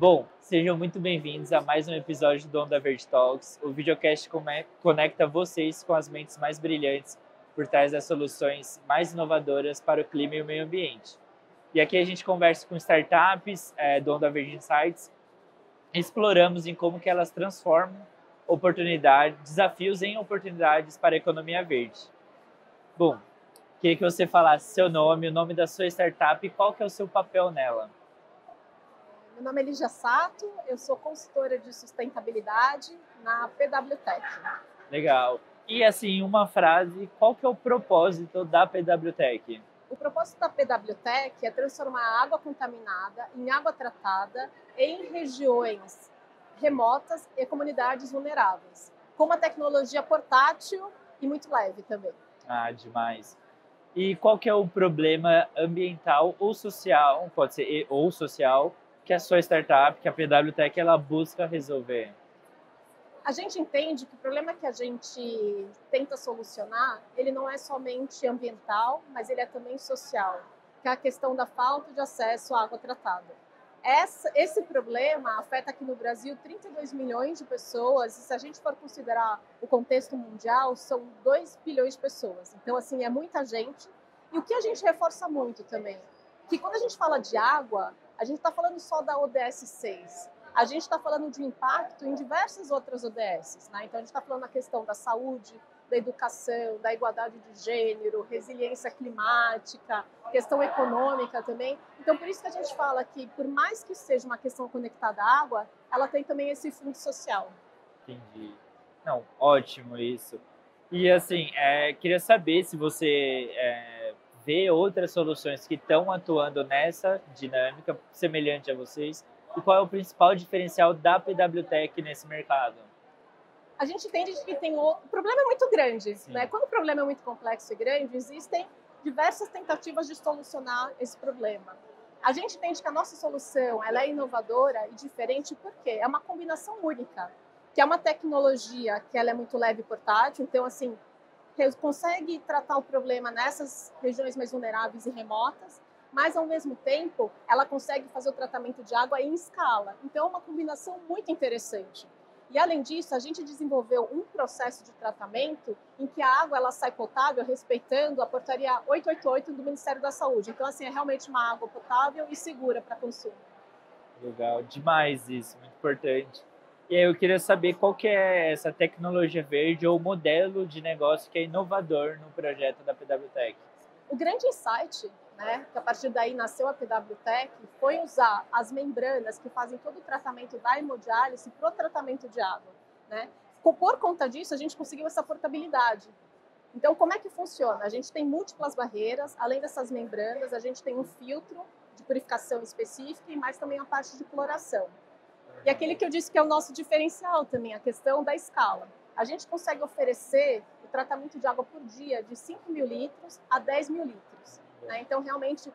Bom, sejam muito bem-vindos a mais um episódio do Onda Verde Talks. O videocast conecta vocês com as mentes mais brilhantes por trás das soluções mais inovadoras para o clima e o meio ambiente. E aqui a gente conversa com startups do Onda Verde Insights e exploramos em como que elas transformam desafios em oportunidades para a economia verde. Bom, queria que você falasse seu nome, o nome da sua startup e qual que é o seu papel nela. Meu nome é Lígia Sato, eu sou consultora de sustentabilidade na PWTech. Legal. E assim, uma frase, qual que é o propósito da PWTech? O propósito da PWTech é transformar a água contaminada em água tratada em regiões remotas e comunidades vulneráveis, com uma tecnologia portátil e muito leve também. Ah, demais. E qual que é o problema ambiental ou social, pode ser ou social, que a sua startup, que a PWTech, ela busca resolver? A gente entende que o problema que a gente tenta solucionar, ele não é somente ambiental, mas ele é também social, que é a questão da falta de acesso à água tratada. Esse problema afeta aqui no Brasil 32 milhões de pessoas, e se a gente for considerar o contexto mundial, são 2 bilhões de pessoas. Então, assim, é muita gente. E o que a gente reforça muito também, que quando a gente fala de água, a gente está falando só da ODS 6. A gente está falando de impacto em diversas outras ODSs, né? Então, a gente está falando da questão da saúde, da educação, da igualdade de gênero, resiliência climática, questão econômica também. Então, por isso que a gente fala que, por mais que seja uma questão conectada à água, ela tem também esse fundo social. Entendi. Não, ótimo isso. E assim, queria saber se você vê outras soluções que estão atuando nessa dinâmica semelhante a vocês e qual é o principal diferencial da PWTech nesse mercado? A gente entende que o problema é muito grande, Sim. né? Quando o problema é muito complexo e grande, existem diversas tentativas de solucionar esse problema. A gente entende que a nossa solução ela é inovadora e diferente porque é uma combinação única, que é uma tecnologia que ela é muito leve e portátil, então assim, consegue tratar o problema nessas regiões mais vulneráveis e remotas, mas ao mesmo tempo ela consegue fazer o tratamento de água em escala. Então é uma combinação muito interessante. E além disso, a gente desenvolveu um processo de tratamento em que a água ela sai potável respeitando a portaria 888 do Ministério da Saúde. Então assim, é realmente uma água potável e segura para consumo. Legal, demais isso, muito importante. E aí eu queria saber qual que é essa tecnologia verde ou modelo de negócio que é inovador no projeto da PWTech. O grande insight, né, que a partir daí nasceu a PWTech, foi usar as membranas que fazem todo o tratamento da hemodiálise para o tratamento de água. Né? Por conta disso, a gente conseguiu essa portabilidade. Então, como é que funciona? A gente tem múltiplas barreiras, além dessas membranas, a gente tem um filtro de purificação específica e mais também a parte de cloração. E aquele que eu disse que é o nosso diferencial também, a questão da escala. A gente consegue oferecer o tratamento de água por dia de 5 mil litros a 10 mil litros. Né? Então, realmente,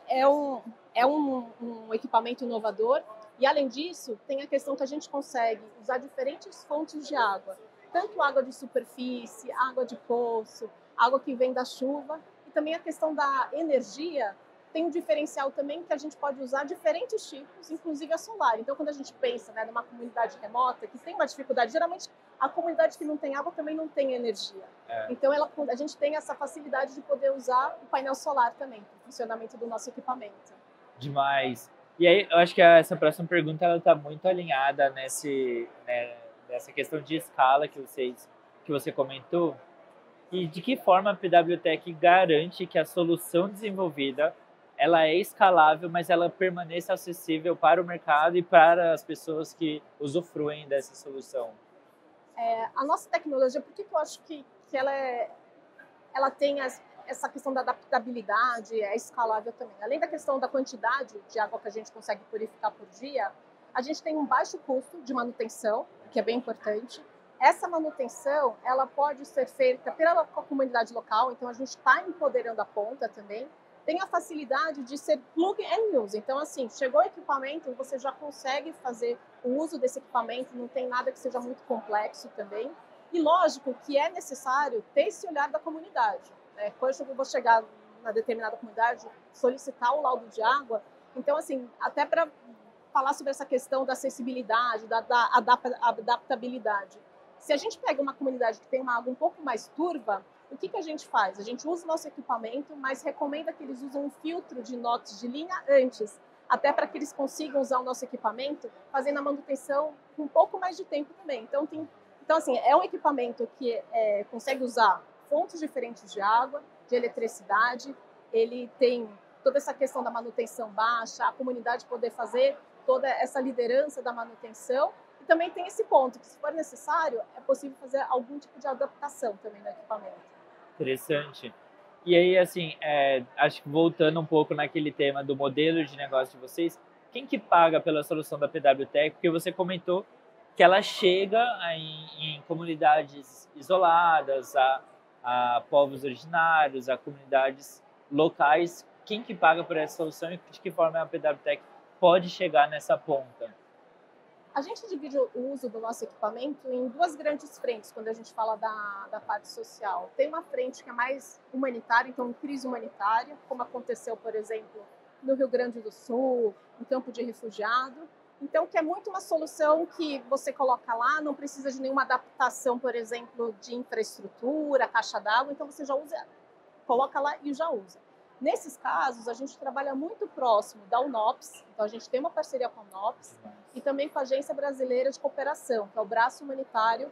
é um equipamento inovador. E, além disso, tem a questão que a gente consegue usar diferentes fontes de água. Tanto água de superfície, água de poço, água que vem da chuva. E também a questão da energia. Tem um diferencial também que a gente pode usar diferentes tipos, inclusive a solar. Então, quando a gente pensa, né, numa comunidade remota que tem uma dificuldade, geralmente a comunidade que não tem água também não tem energia. Então, a gente tem essa facilidade de poder usar o painel solar também para o funcionamento do nosso equipamento. Demais. E aí, eu acho que essa próxima pergunta ela está muito alinhada nessa questão de escala que você comentou. E de que forma a PWTech garante que a solução desenvolvida ela é escalável, mas ela permaneça acessível para o mercado e para as pessoas que usufruem dessa solução? A nossa tecnologia, por que eu acho que ela tem essa questão da adaptabilidade, é escalável também. Além da questão da quantidade de água que a gente consegue purificar por dia, a gente tem um baixo custo de manutenção, que é bem importante. Essa manutenção, ela pode ser feita pela comunidade local, então a gente está empoderando a ponta também. Tem a facilidade de ser plug and use. Então, assim, chegou o equipamento, você já consegue fazer o uso desse equipamento, não tem nada que seja muito complexo também. E lógico que é necessário ter esse olhar da comunidade. Né? Quando eu vou chegar na determinada comunidade, solicitar o laudo de água, então, assim, até para falar sobre essa questão da acessibilidade, da adaptabilidade. Se a gente pega uma comunidade que tem uma água um pouco mais turva, o que a gente faz? A gente usa o nosso equipamento, mas recomenda que eles usem um filtro de inox de linha antes, até para que eles consigam usar o nosso equipamento, fazendo a manutenção com um pouco mais de tempo também. Então assim, é um equipamento que consegue usar fontes diferentes de água, de eletricidade, ele tem toda essa questão da manutenção baixa, a comunidade poder fazer toda essa liderança da manutenção, e também tem esse ponto, que se for necessário, é possível fazer algum tipo de adaptação também no equipamento. Interessante. E aí, assim, acho que voltando um pouco naquele tema do modelo de negócio de vocês, quem que paga pela solução da PWTech? Porque você comentou que ela chega em comunidades isoladas, a povos originários, a comunidades locais. Quem que paga por essa solução e de que forma a PWTech pode chegar nessa ponta? A gente divide o uso do nosso equipamento em duas grandes frentes, quando a gente fala da parte social. Tem uma frente que é mais humanitária, então crise humanitária, como aconteceu, por exemplo, no Rio Grande do Sul, em campo de refugiado. Então, que é muito uma solução que você coloca lá, não precisa de nenhuma adaptação, por exemplo, de infraestrutura, caixa d'água, então você já usa, coloca lá e já usa. Nesses casos, a gente trabalha muito próximo da UNOPS, então a gente tem uma parceria com a UNOPS e também com a Agência Brasileira de Cooperação, que é o braço humanitário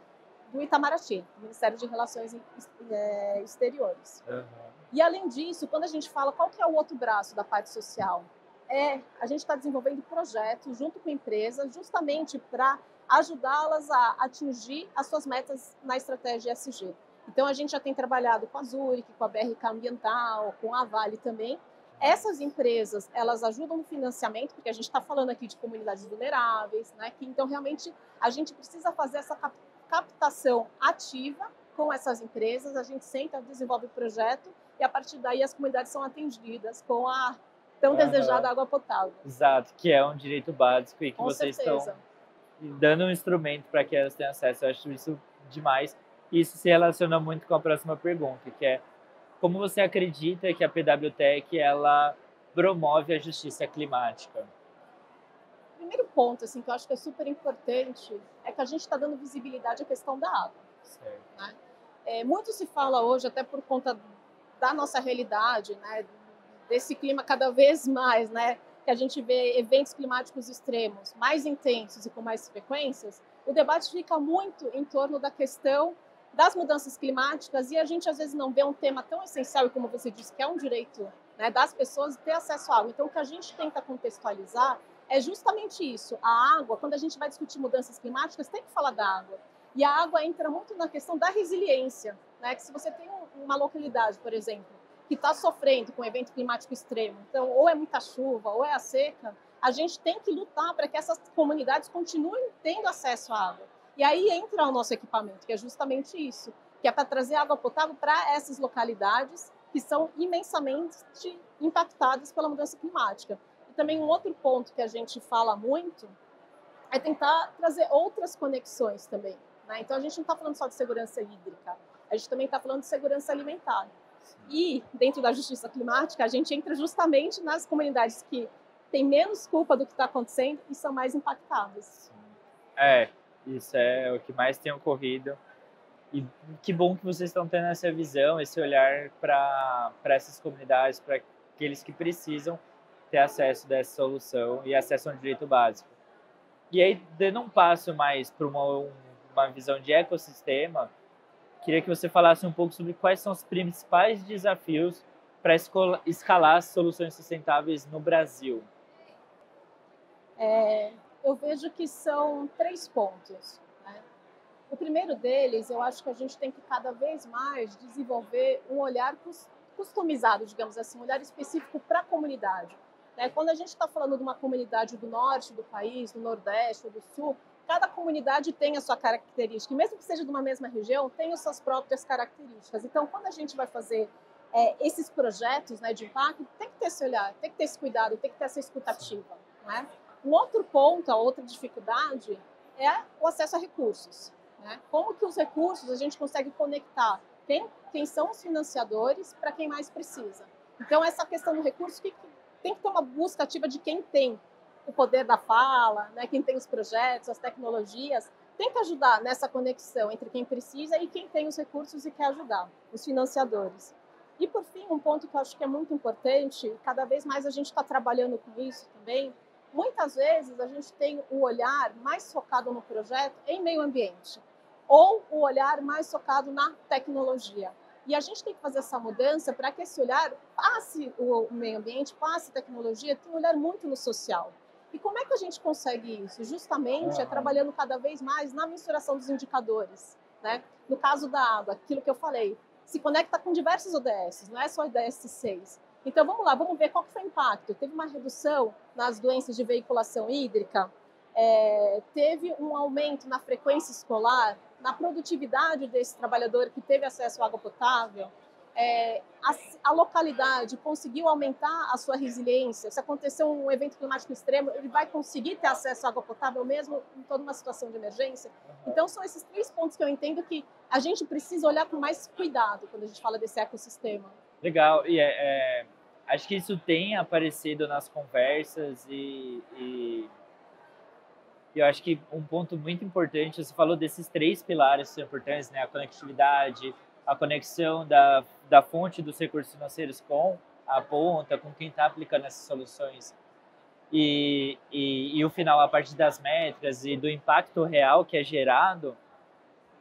do Itamaraty, Ministério de Relações Exteriores. Uhum. E além disso, quando a gente fala qual que é o outro braço da parte social, a gente está desenvolvendo projetos junto com empresas justamente para ajudá-las a atingir as suas metas na estratégia ESG. Então, a gente já tem trabalhado com a Zurich, com a BRK Ambiental, com a Vale também. Essas empresas, elas ajudam no financiamento, porque a gente está falando aqui de comunidades vulneráveis, né? Então, realmente, a gente precisa fazer essa captação ativa com essas empresas. A gente senta, desenvolve o projeto e, a partir daí, as comunidades são atendidas com a tão desejada água potável. Exato, que é um direito básico e que com vocês certeza. estão dando um instrumento para que elas tenham acesso. Eu acho isso demais. Isso se relaciona muito com a próxima pergunta, que é como você acredita que a PWTech ela promove a justiça climática? O primeiro ponto, assim, que eu acho que é super importante é que a gente está dando visibilidade à questão da água. Certo. Né? Muito se fala hoje, até por conta da nossa realidade, né, desse clima cada vez mais, né, que a gente vê eventos climáticos extremos mais intensos e com mais frequências, o debate fica muito em torno da questão das mudanças climáticas e a gente às vezes não vê um tema tão essencial, e como você disse, que é um direito, né, das pessoas ter acesso à água. Então, o que a gente tenta contextualizar é justamente isso. A água, quando a gente vai discutir mudanças climáticas, tem que falar da água. E a água entra muito na questão da resiliência, né? Que se você tem uma localidade, por exemplo, que está sofrendo com um evento climático extremo, então ou é muita chuva ou é a seca, a gente tem que lutar para que essas comunidades continuem tendo acesso à água. E aí entra o nosso equipamento, que é justamente isso, que é para trazer água potável para essas localidades que são imensamente impactadas pela mudança climática. E também um outro ponto que a gente fala muito é tentar trazer outras conexões também. Né? Então, a gente não está falando só de segurança hídrica, a gente também está falando de segurança alimentar. E, dentro da justiça climática, a gente entra justamente nas comunidades que têm menos culpa do que está acontecendo e são mais impactadas. Isso é o que mais tem ocorrido. E que bom que vocês estão tendo essa visão, esse olhar para essas comunidades, para aqueles que precisam ter acesso dessa solução e acesso a um direito básico. E aí, dando um passo mais para uma visão de ecossistema, queria que você falasse um pouco sobre quais são os principais desafios para escalar as soluções sustentáveis no Brasil. Eu vejo que são 3 pontos. Né? O primeiro deles, eu acho que a gente tem que cada vez mais desenvolver um olhar customizado, digamos assim, um olhar específico para a comunidade. Né? Quando a gente está falando de uma comunidade do norte do país, do nordeste ou do sul, cada comunidade tem a sua característica, e mesmo que seja de uma mesma região, tem as suas próprias características. Então, quando a gente vai fazer esses projetos, né, de impacto, tem que ter esse olhar, tem que ter esse cuidado, tem que ter essa escutativa. Né? Um outro ponto, a outra dificuldade, é o acesso a recursos. Né? Como que os recursos a gente consegue conectar quem são os financiadores para quem mais precisa. Então, essa questão do recurso tem que ter uma busca ativa de quem tem o poder da fala, né, quem tem os projetos, as tecnologias, tem que ajudar nessa conexão entre quem precisa e quem tem os recursos e quer ajudar, os financiadores. E, por fim, um ponto que eu acho que é muito importante, cada vez mais a gente está trabalhando com isso também, muitas vezes a gente tem o olhar mais focado no projeto em meio ambiente, ou o olhar mais focado na tecnologia. E a gente tem que fazer essa mudança para que esse olhar passe o meio ambiente, passe a tecnologia, tenha um olhar muito no social. E como é que a gente consegue isso? Justamente é trabalhando cada vez mais na mensuração dos indicadores, né? No caso da água, aquilo que eu falei, se conecta com diversos ODS, não é só o ODS 6. Então vamos lá, vamos ver qual que foi o impacto. Teve uma redução nas doenças de veiculação hídrica, teve um aumento na frequência escolar, na produtividade desse trabalhador que teve acesso à água potável, a localidade conseguiu aumentar a sua resiliência. Se acontecer um evento climático extremo, ele vai conseguir ter acesso à água potável mesmo em toda uma situação de emergência. Então, são esses 3 pontos que eu entendo que a gente precisa olhar com mais cuidado quando a gente fala desse ecossistema. Legal, e acho que isso tem aparecido nas conversas e eu acho que um ponto muito importante, você falou desses 3 pilares que são importantes, né? A conectividade, a conexão da fonte dos recursos financeiros com a ponta, com quem está aplicando essas soluções e o final, a parte das métricas e do impacto real que é gerado.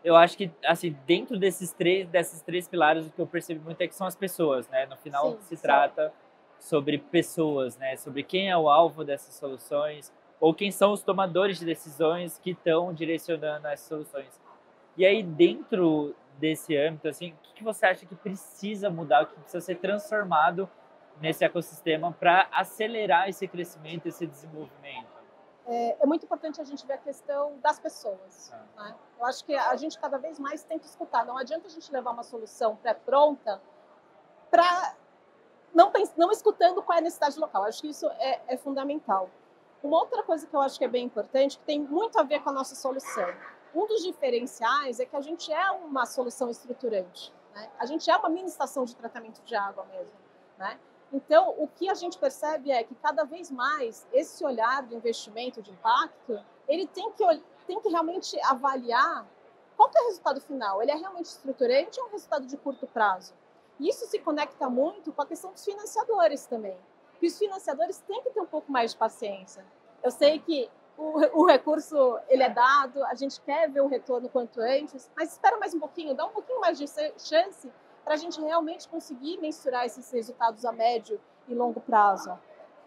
Eu acho que, assim, dentro desses três pilares, o que eu percebo muito é que são as pessoas, né? No final, Sim, se sim. trata sobre pessoas, né? Sobre quem é o alvo dessas soluções ou quem são os tomadores de decisões que estão direcionando essas soluções. E aí, dentro desse âmbito, assim, o que você acha que precisa mudar, o que precisa ser transformado nesse ecossistema para acelerar esse crescimento, esse desenvolvimento? É muito importante a gente ver a questão das pessoas. Né? Eu acho que a gente cada vez mais tem que escutar. Não adianta a gente levar uma solução pré-pronta para não escutando qual é a necessidade local. Eu acho que isso é fundamental. Uma outra coisa que eu acho que é bem importante, que tem muito a ver com a nossa solução. Um dos diferenciais é que a gente é uma solução estruturante. Né? A gente é uma mini estação de tratamento de água mesmo. Né? Então, o que a gente percebe é que cada vez mais esse olhar do investimento de impacto, ele tem que realmente avaliar qual que é o resultado final. Ele é realmente estruturante ou é um resultado de curto prazo? Isso se conecta muito com a questão dos financiadores também. E os financiadores têm que ter um pouco mais de paciência. Eu sei que o recurso ele é dado, a gente quer ver o retorno quanto antes, mas espera mais um pouquinho, dá um pouquinho mais de chance para a gente realmente conseguir mensurar esses resultados a médio e longo prazo.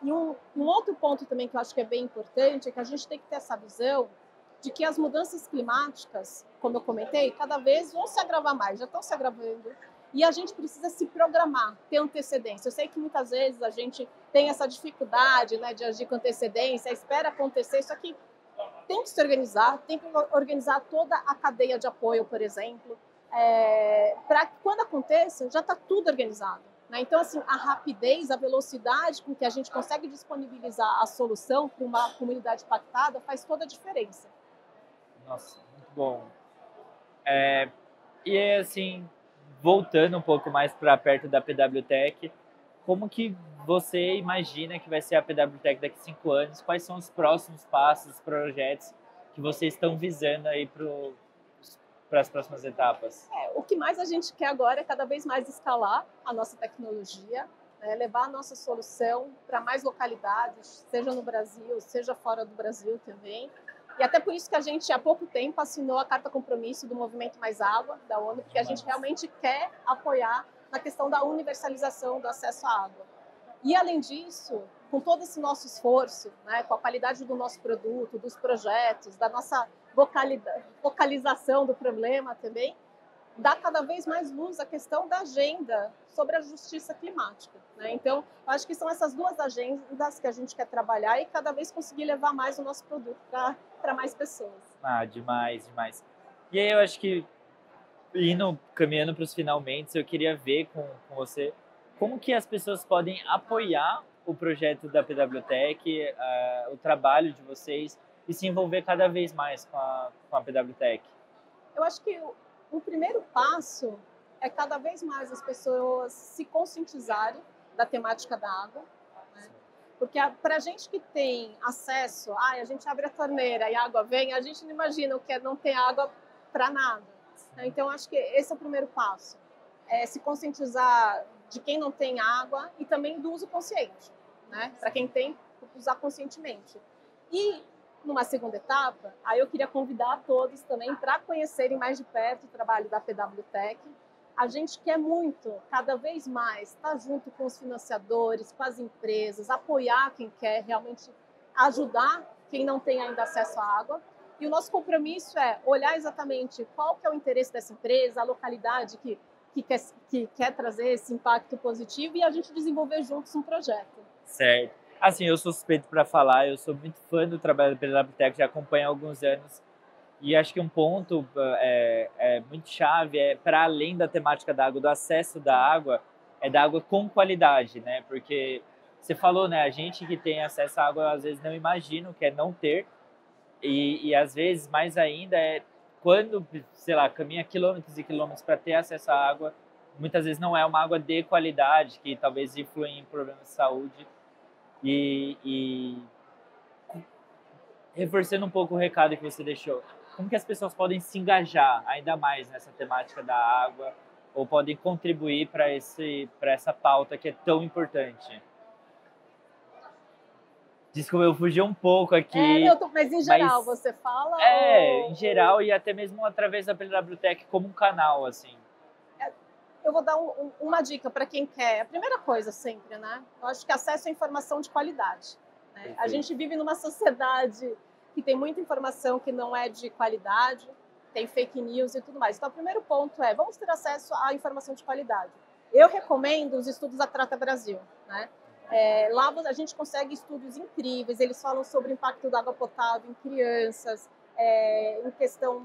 E um outro ponto também que eu acho que é bem importante é que a gente tem que ter essa visão de que as mudanças climáticas, como eu comentei, cada vez vão se agravar mais, já estão se agravando, e a gente precisa se programar, ter antecedência. Eu sei que muitas vezes a gente tem essa dificuldade, né, de agir com antecedência, espera acontecer, isso aqui tem que se organizar, tem que organizar toda a cadeia de apoio, por exemplo, para que quando aconteça, já está tudo organizado. Né? Então, assim, a rapidez, a velocidade com que a gente consegue disponibilizar a solução para uma comunidade impactada faz toda a diferença. Nossa, muito bom. E assim, voltando um pouco mais para perto da PWTech, como que você imagina que vai ser a PWTech daqui a 5 anos? Quais são os próximos passos, projetos que vocês estão visando aí para as próximas etapas? O que mais a gente quer agora é cada vez mais escalar a nossa tecnologia, né, levar a nossa solução para mais localidades, seja no Brasil, seja fora do Brasil também. E até por isso que a gente, há pouco tempo, assinou a Carta Compromisso do Movimento Mais Água, da ONU, porque a gente realmente quer apoiar na questão da universalização do acesso à água. E, além disso, com todo esse nosso esforço, né, com a qualidade do nosso produto, dos projetos, da nossa vocalização do problema também, dá cada vez mais luz à questão da agenda sobre a justiça climática. Né? Então, eu acho que são essas 2 agendas que a gente quer trabalhar e cada vez conseguir levar mais o nosso produto para mais pessoas. Ah, demais, demais. E aí eu acho que caminhando para os finalmente, eu queria ver com você como que as pessoas podem apoiar o projeto da PWTech, o trabalho de vocês e se envolver cada vez mais com a PWTech. Eu acho que o primeiro passo é cada vez mais as pessoas se conscientizarem da temática da água, né? Porque para a gente que tem acesso, a gente abre a torneira e a água vem, a gente não imagina o que é não ter água para nada. Então, acho que esse é o primeiro passo. É se conscientizar de quem não tem água e também do uso consciente, né? Para quem tem, usar conscientemente. E, numa segunda etapa, aí eu queria convidar todos também para conhecerem mais de perto o trabalho da PWTec. A gente quer muito, cada vez mais, estar junto com os financiadores, com as empresas, apoiar quem quer realmente ajudar quem não tem ainda acesso à água. E o nosso compromisso é olhar exatamente qual que é o interesse dessa empresa, a localidade que quer trazer esse impacto positivo e a gente desenvolver juntos um projeto. Certo. Assim, eu sou suspeito para falar, eu sou muito fã do trabalho da PWTec, já acompanho há alguns anos. E acho que um ponto muito chave é, para além da temática da água, do acesso da água, é da água com qualidade, né? Porque você falou, né? A gente que tem acesso à água, às vezes não imagina o que é não ter. E às vezes, mais ainda, é quando, sei lá, caminha quilômetros e quilômetros para ter acesso à água, muitas vezes não é uma água de qualidade, que talvez influi em problemas de saúde. E reforçando um pouco o recado que você deixou, como que as pessoas podem se engajar ainda mais nessa temática da água ou podem contribuir para essa pauta que é tão importante? Desculpa, eu fugi um pouco aqui. Mas em geral você fala? Em geral e até mesmo através da PWTec como um canal, assim. Eu vou dar uma dica para quem quer. A primeira coisa sempre, né? Eu acho que acesso à informação de qualidade. Né? A gente vive numa sociedade que tem muita informação que não é de qualidade, tem fake news e tudo mais. Então, o primeiro ponto é, vamos ter acesso à informação de qualidade. Eu recomendo os estudos da Trata Brasil, né? Lá a gente consegue estudos incríveis, eles falam sobre o impacto da água potável em crianças, em questão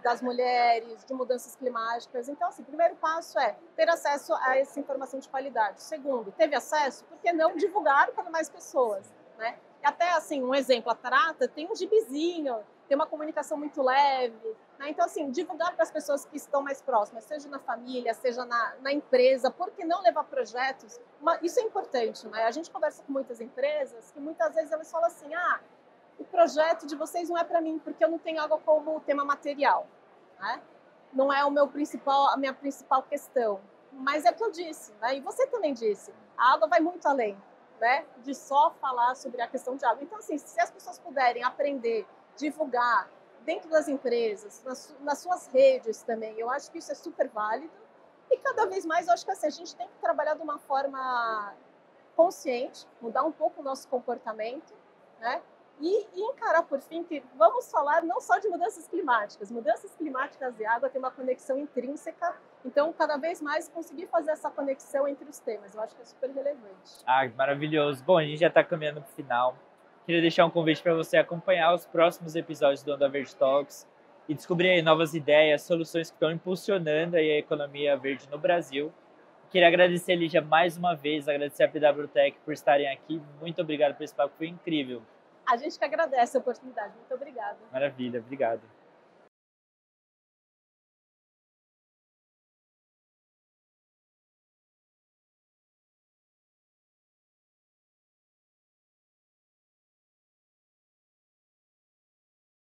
das mulheres, de mudanças climáticas. Então, assim, o primeiro passo é ter acesso a essa informação de qualidade. Segundo, teve acesso, por que não divulgar para mais pessoas, né? Até, assim, um exemplo, a Trata tem um gibizinho, tem uma comunicação muito leve, né? Então, assim, divulgar para as pessoas que estão mais próximas, seja na família, seja na empresa, por que não levar projetos? Isso é importante, né? A gente conversa com muitas empresas que muitas vezes elas falam assim, o projeto de vocês não é para mim, porque eu não tenho água como tema material, né? Não é a minha principal questão. Mas é o que eu disse, né? E você também disse, a água vai muito além, né? De só falar sobre a questão de água. Então, assim, se as pessoas puderem aprender, divulgar dentro das empresas, nas suas redes também, eu acho que isso é super válido. E cada vez mais, eu acho que assim, a gente tem que trabalhar de uma forma consciente, mudar um pouco o nosso comportamento, né? E encarar, por fim, que vamos falar não só de mudanças climáticas e água têm uma conexão intrínseca, então, cada vez mais, conseguir fazer essa conexão entre os temas, eu acho que é super relevante. Maravilhoso. Bom, a gente já está caminhando para o final. Queria deixar um convite para você acompanhar os próximos episódios do Onda Verde Talks e descobrir aí novas ideias, soluções que estão impulsionando aí a economia verde no Brasil. Queria agradecer, Lígia, mais uma vez, agradecer a PWTec por estarem aqui. Muito obrigado por esse papo, foi incrível. A gente que agradece a oportunidade. Muito obrigada. Maravilha, obrigado.